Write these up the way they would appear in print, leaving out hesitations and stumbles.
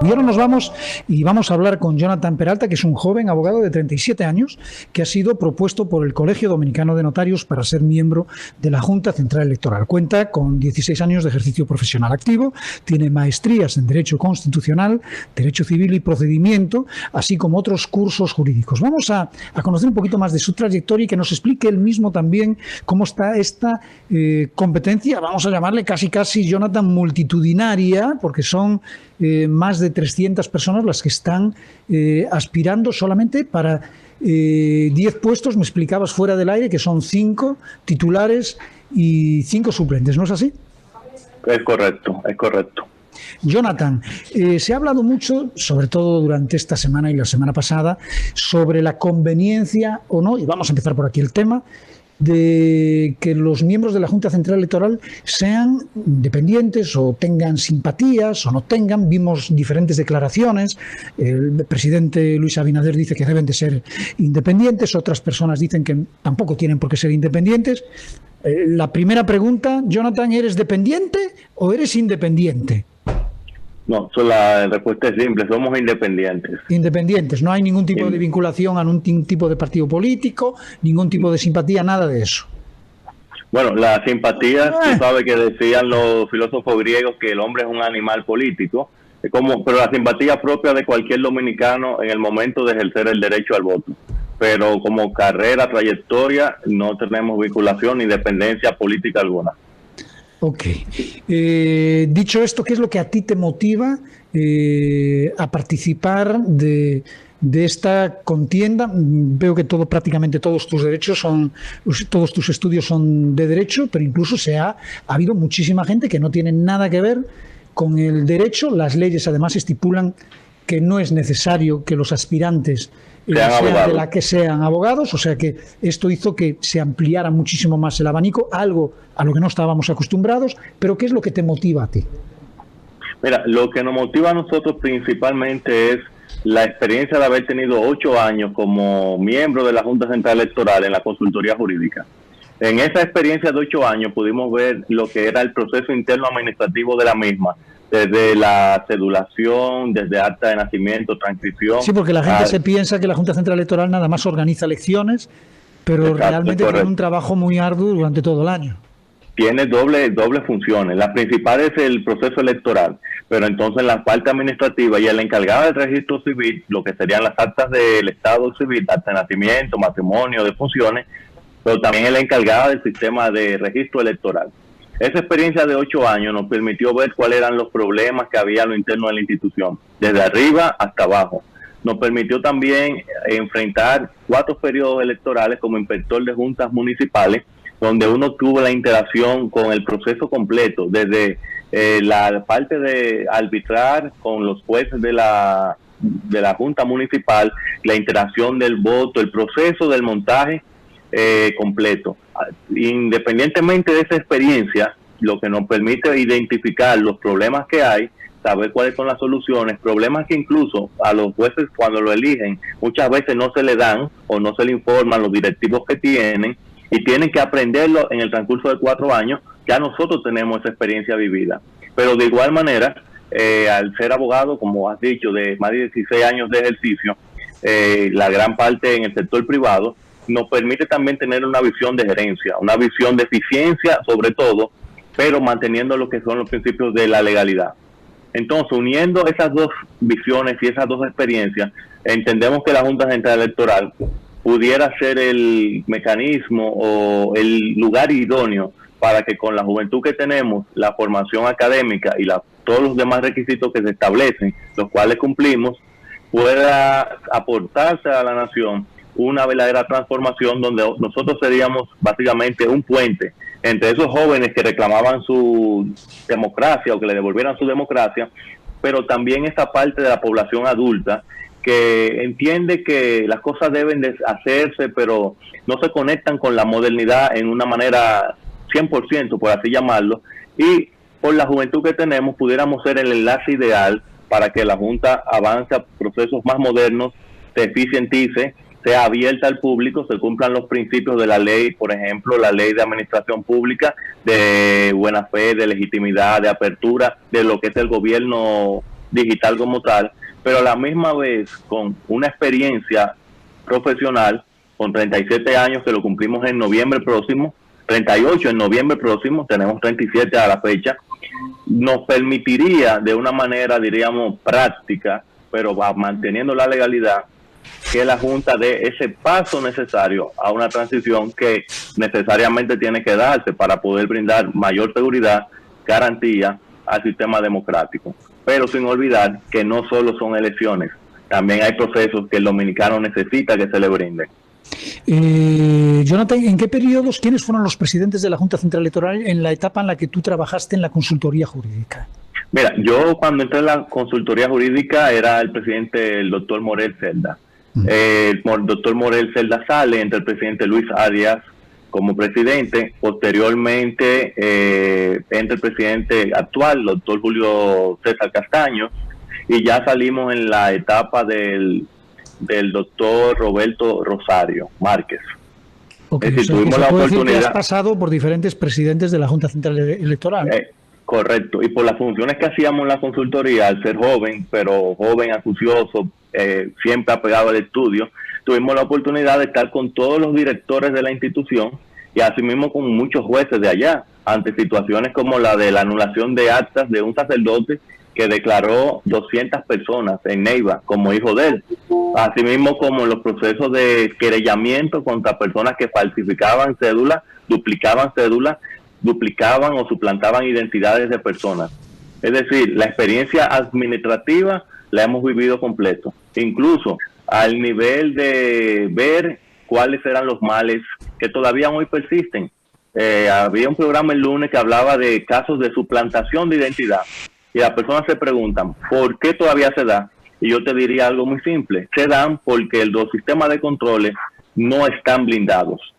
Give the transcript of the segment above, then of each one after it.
Y ahora nos vamos y vamos a hablar con Jonathan Peralta, que es un joven abogado de 37 años que ha sido propuesto por el Colegio Dominicano de Notarios para ser miembro de la Junta Central Electoral. Cuenta con 16 años de ejercicio profesional activo, tiene maestrías en Derecho Constitucional, Derecho Civil y Procedimiento, así como otros cursos jurídicos. Vamos a conocer un poquito más de su trayectoria y que nos explique él mismo también cómo está esta competencia, vamos a llamarle casi Jonathan, multitudinaria, porque son más de 300 personas las que están aspirando solamente para 10 puestos. Me explicabas fuera del aire que son 5 titulares y 5 suplentes, ¿no es así? Es correcto, es correcto. Jonathan, se ha hablado mucho, sobre todo durante esta semana y la semana pasada, sobre la conveniencia o no, y vamos a empezar por aquí el tema, de que los miembros de la Junta Central Electoral sean independientes o tengan simpatías o no tengan. Vimos diferentes declaraciones. El presidente Luis Abinader dice que deben de ser independientes, otras personas dicen que tampoco tienen por qué ser independientes. La primera pregunta, Jonathan, ¿eres dependiente o eres independiente? No, la respuesta es simple, somos independientes. Independientes, no hay ningún tipo de vinculación a un tipo de partido político, ningún tipo de simpatía, nada de eso. Bueno, las simpatías, tú sabes que decían los filósofos griegos que el hombre es un animal político, pero la simpatía propia de cualquier dominicano en el momento de ejercer el derecho al voto. Pero como carrera, trayectoria, no tenemos vinculación ni dependencia política alguna. Ok. Dicho esto, ¿qué es lo que a ti te motiva a participar de esta contienda? Veo que prácticamente todos tus derechos todos tus estudios son de derecho, pero incluso ha habido muchísima gente que no tiene nada que ver con el derecho. Las leyes además estipulan que no es necesario que los aspirantes sean de la que sean abogados, o sea que esto hizo que se ampliara muchísimo más el abanico, algo a lo que no estábamos acostumbrados. Pero ¿qué es lo que te motiva a ti? Mira, lo que nos motiva a nosotros principalmente es la experiencia de haber tenido 8 años como miembro de la Junta Central Electoral en la consultoría jurídica. En esa experiencia de 8 años pudimos ver lo que era el proceso interno administrativo de la misma, desde la cedulación, desde acta de nacimiento, transcripción. Sí, porque la gente se piensa que la Junta Central Electoral nada más organiza elecciones, pero realmente tiene un trabajo muy arduo durante todo el año. Tiene doble funciones. La principal es el proceso electoral, pero entonces la parte administrativa y el encargado del registro civil, lo que serían las actas del Estado civil, acta de nacimiento, matrimonio, de funciones, pero también el encargado del sistema de registro electoral. Esa experiencia de 8 años nos permitió ver cuáles eran los problemas que había a lo interno de la institución, desde arriba hasta abajo. Nos permitió también enfrentar 4 periodos electorales como inspector de juntas municipales, donde uno tuvo la interacción con el proceso completo, desde la parte de arbitrar con los jueces de la junta municipal, la interacción del voto, el proceso del montaje completo. Independientemente de esa experiencia, lo que nos permite identificar los problemas que hay, saber cuáles son las soluciones, problemas que incluso a los jueces cuando lo eligen muchas veces no se le dan o no se le informan los directivos que tienen y tienen que aprenderlo en el transcurso de 4 años. Ya nosotros tenemos esa experiencia vivida, pero de igual manera al ser abogado, como has dicho, de más de 16 años de ejercicio, la gran parte en el sector privado, nos permite también tener una visión de gerencia, una visión de eficiencia sobre todo, pero manteniendo lo que son los principios de la legalidad. Entonces, uniendo esas dos visiones y esas dos experiencias, entendemos que la Junta Central Electoral pudiera ser el mecanismo o el lugar idóneo para que con la juventud que tenemos, la formación académica y todos los demás requisitos que se establecen, los cuales cumplimos, pueda aportarse a la nación una verdadera transformación donde nosotros seríamos básicamente un puente entre esos jóvenes que reclamaban su democracia o que le devolvieran su democracia, pero también esta parte de la población adulta que entiende que las cosas deben de hacerse, pero no se conectan con la modernidad en una manera 100%, por así llamarlo, y por la juventud que tenemos pudiéramos ser el enlace ideal para que la Junta avance a procesos más modernos, se eficientice, sea abierta al público, se cumplan los principios de la ley, por ejemplo, la ley de administración pública, de buena fe, de legitimidad, de apertura, de lo que es el gobierno digital como tal, pero a la misma vez con una experiencia profesional, con 37 años que lo cumplimos en noviembre próximo, 38 en noviembre próximo, tenemos 37 a la fecha, nos permitiría de una manera, diríamos, práctica, pero va manteniendo la legalidad, que la Junta dé ese paso necesario a una transición que necesariamente tiene que darse para poder brindar mayor seguridad, garantía al sistema democrático. Pero sin olvidar que no solo son elecciones, también hay procesos que el dominicano necesita que se le brinden. Jonathan, ¿en qué periodos, quiénes fueron los presidentes de la Junta Central Electoral en la etapa en la que tú trabajaste en la consultoría jurídica? Mira, yo cuando entré en la consultoría jurídica era el presidente, el doctor Morel Celda. El doctor Morel Celda sale, entra el presidente Luis Arias como presidente, posteriormente entra el presidente actual, el doctor Julio César Castaño, y ya salimos en la etapa del doctor Roberto Rosario Márquez. Okay, es decir, tuvimos la oportunidad. Has pasado por diferentes presidentes de la Junta Central Electoral. Correcto, y por las funciones que hacíamos en la consultoría, al ser joven, pero joven, acucioso, siempre apegado al estudio, tuvimos la oportunidad de estar con todos los directores de la institución y asimismo con muchos jueces de allá, ante situaciones como la de la anulación de actas de un sacerdote que declaró 200 personas en Neiva como hijo de él, asimismo como los procesos de querellamiento contra personas que falsificaban cédulas, duplicaban o suplantaban identidades de personas. Es decir, la experiencia administrativa la hemos vivido completo, incluso al nivel de ver cuáles eran los males que todavía hoy persisten. Había un programa el lunes que hablaba de casos de suplantación de identidad y las personas se preguntan ¿por qué todavía se da? Y yo te diría algo muy simple, se dan porque los sistemas de controles no están blindados,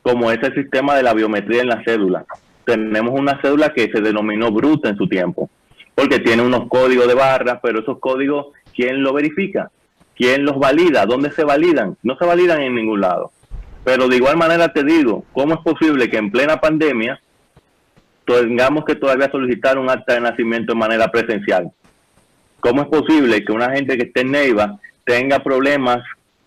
como es el sistema de la biometría en la cédula. Tenemos una cédula que se denominó bruta en su tiempo, porque tiene unos códigos de barras, pero esos códigos, ¿quién los verifica? ¿Quién los valida? ¿Dónde se validan? No se validan en ningún lado. Pero de igual manera te digo, ¿cómo es posible que en plena pandemia tengamos que todavía solicitar un acta de nacimiento de manera presencial? ¿Cómo es posible que una gente que esté en Neiva tenga problemas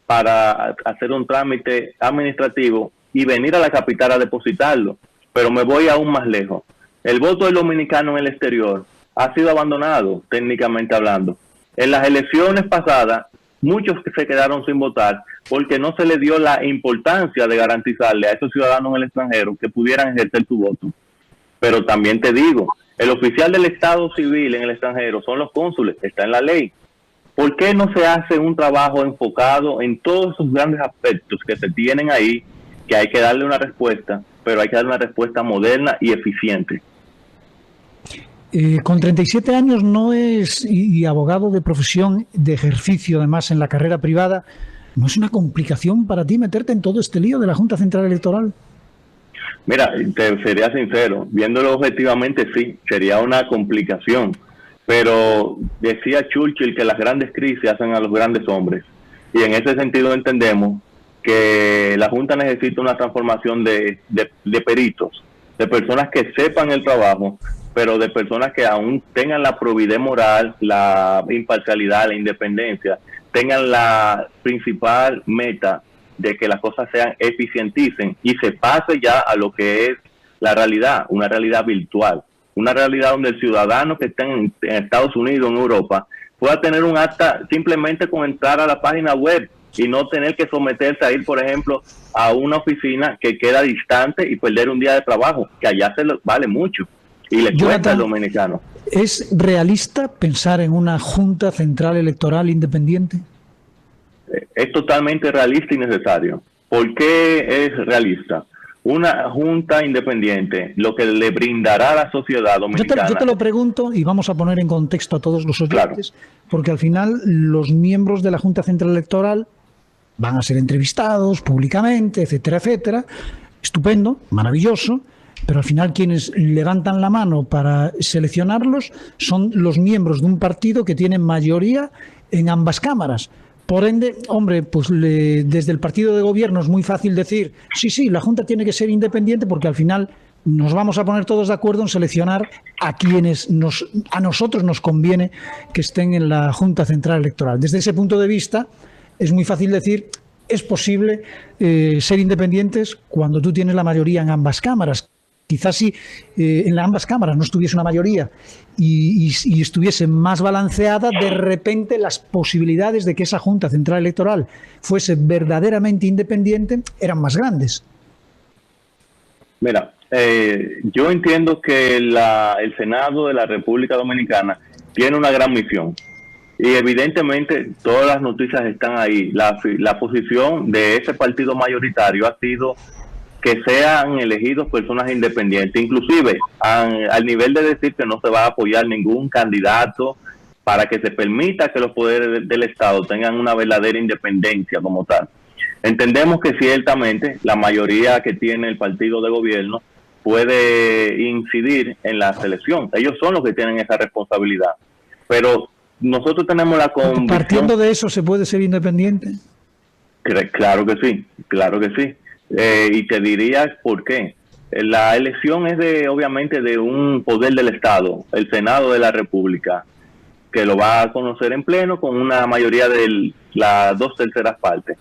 para hacer un trámite administrativo y venir a la capital a depositarlo? Pero me voy aún más lejos. El voto del dominicano en el exterior ha sido abandonado, técnicamente hablando. En las elecciones pasadas, muchos se quedaron sin votar porque no se les dio la importancia de garantizarle a esos ciudadanos en el extranjero que pudieran ejercer su voto. Pero también te digo, el oficial del Estado civil en el extranjero son los cónsules, está en la ley. ¿Por qué no se hace un trabajo enfocado en todos esos grandes aspectos que se tienen ahí, que hay que darle una respuesta, pero hay que darle una respuesta moderna y eficiente? Con 37 años no es, y abogado de profesión, de ejercicio además en la carrera privada, ¿no es una complicación para ti meterte en todo este lío de la Junta Central Electoral? Mira, te sería sincero, viéndolo objetivamente sí, sería una complicación, pero decía Churchill que las grandes crisis hacen a los grandes hombres, y en ese sentido entendemos que la Junta necesita una transformación de peritos, de personas que sepan el trabajo, pero de personas que aún tengan la probidad moral, la imparcialidad, la independencia, tengan la principal meta de que las cosas sean eficienticen y se pase ya a lo que es la realidad, una realidad virtual, una realidad donde el ciudadano que está en Estados Unidos, en Europa, pueda tener un acta simplemente con entrar a la página web y no tener que someterse a ir, por ejemplo, a una oficina que queda distante y perder un día de trabajo, que allá vale mucho y le cuesta al dominicano. ¿Es realista pensar en una Junta Central Electoral independiente? Es totalmente realista y necesario. ¿Por qué es realista? Una junta independiente, lo que le brindará a la sociedad dominicana... Yo te lo pregunto y vamos a poner en contexto a todos los oyentes, claro, porque al final los miembros de la Junta Central Electoral van a ser entrevistados públicamente, etcétera, etcétera. Estupendo, maravilloso, pero al final quienes levantan la mano para seleccionarlos son los miembros de un partido que tiene mayoría en ambas cámaras. Por ende, hombre, pues desde el partido de gobierno es muy fácil decir, sí, la Junta tiene que ser independiente porque al final nos vamos a poner todos de acuerdo en seleccionar a quienes a nosotros nos conviene que estén en la Junta Central Electoral. Desde ese punto de vista, es muy fácil decir, es posible ser independientes cuando tú tienes la mayoría en ambas cámaras. Quizás si en ambas cámaras no estuviese una mayoría y estuviese más balanceada, de repente las posibilidades de que esa Junta Central Electoral fuese verdaderamente independiente eran más grandes. Mira, yo entiendo que el Senado de la República Dominicana tiene una gran misión y evidentemente todas las noticias están ahí. La posición de ese partido mayoritario ha sido que sean elegidos personas independientes, inclusive al nivel de decir que no se va a apoyar ningún candidato para que se permita que los poderes del Estado tengan una verdadera independencia como tal. Entendemos que ciertamente la mayoría que tiene el partido de gobierno puede incidir en la selección. Ellos son los que tienen esa responsabilidad. Pero nosotros tenemos la convicción... ¿Partiendo de eso se puede ser independiente? Claro que sí, claro que sí. Y te diría por qué. La elección es obviamente de un poder del Estado, el Senado de la República, que lo va a conocer en pleno con una mayoría de las 2/3 partes.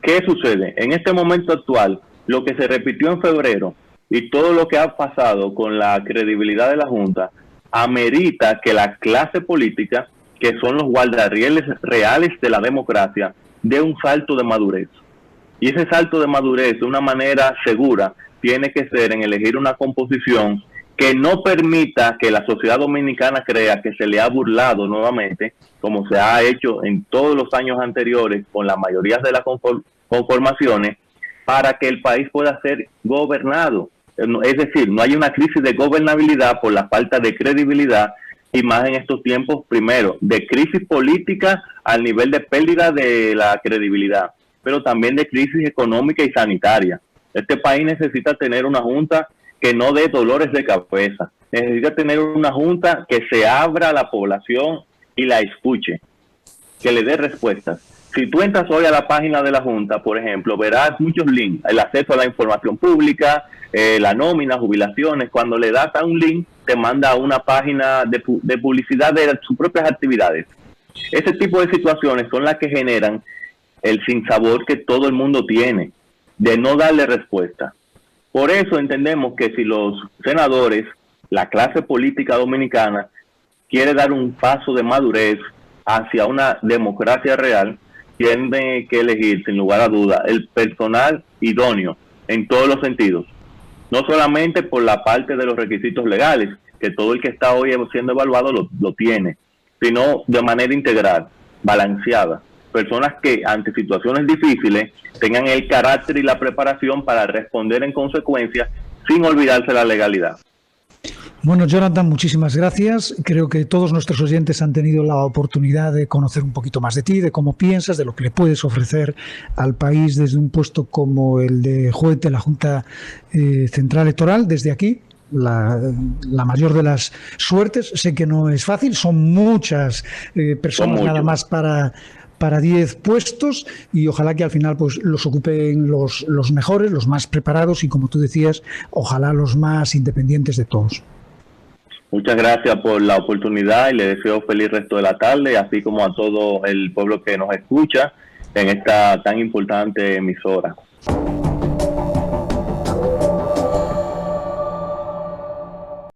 ¿Qué sucede? En este momento actual, lo que se repitió en febrero y todo lo que ha pasado con la credibilidad de la Junta, amerita que la clase política, que son los guardarrieles reales de la democracia, dé un salto de madurez. Y ese salto de madurez, de una manera segura, tiene que ser en elegir una composición que no permita que la sociedad dominicana crea que se le ha burlado nuevamente, como se ha hecho en todos los años anteriores con la mayoría de las conformaciones, para que el país pueda ser gobernado. Es decir, no hay una crisis de gobernabilidad por la falta de credibilidad, y más en estos tiempos, primero, de crisis política al nivel de pérdida de la credibilidad, pero también de crisis económica y sanitaria. Este país necesita tener una junta que no dé dolores de cabeza. Necesita tener una junta que se abra a la población y la escuche, que le dé respuestas. Si tú entras hoy a la página de la Junta, por ejemplo, verás muchos links, el acceso a la información pública, la nómina, jubilaciones. Cuando le das a un link, te manda a una página de publicidad de sus propias actividades. Ese tipo de situaciones son las que generan el sinsabor que todo el mundo tiene, de no darle respuesta. Por eso entendemos que si los senadores, la clase política dominicana, quiere dar un paso de madurez hacia una democracia real, tiene que elegir, sin lugar a duda, el personal idóneo en todos los sentidos. No solamente por la parte de los requisitos legales, que todo el que está hoy siendo evaluado lo tiene, sino de manera integral, balanceada. Personas que ante situaciones difíciles tengan el carácter y la preparación para responder en consecuencia sin olvidarse la legalidad. Bueno, Jonathan, muchísimas gracias. Creo que todos nuestros oyentes han tenido la oportunidad de conocer un poquito más de ti, de cómo piensas, de lo que le puedes ofrecer al país desde un puesto como el de juez de la Junta Central Electoral. Desde aquí, la mayor de las suertes. Sé que no es fácil, son muchas personas nada más para 10 puestos, y ojalá que al final pues los ocupen los mejores, los más preparados y, como tú decías, ojalá los más independientes de todos. Muchas gracias por la oportunidad y le deseo feliz resto de la tarde, así como a todo el pueblo que nos escucha en esta tan importante emisora.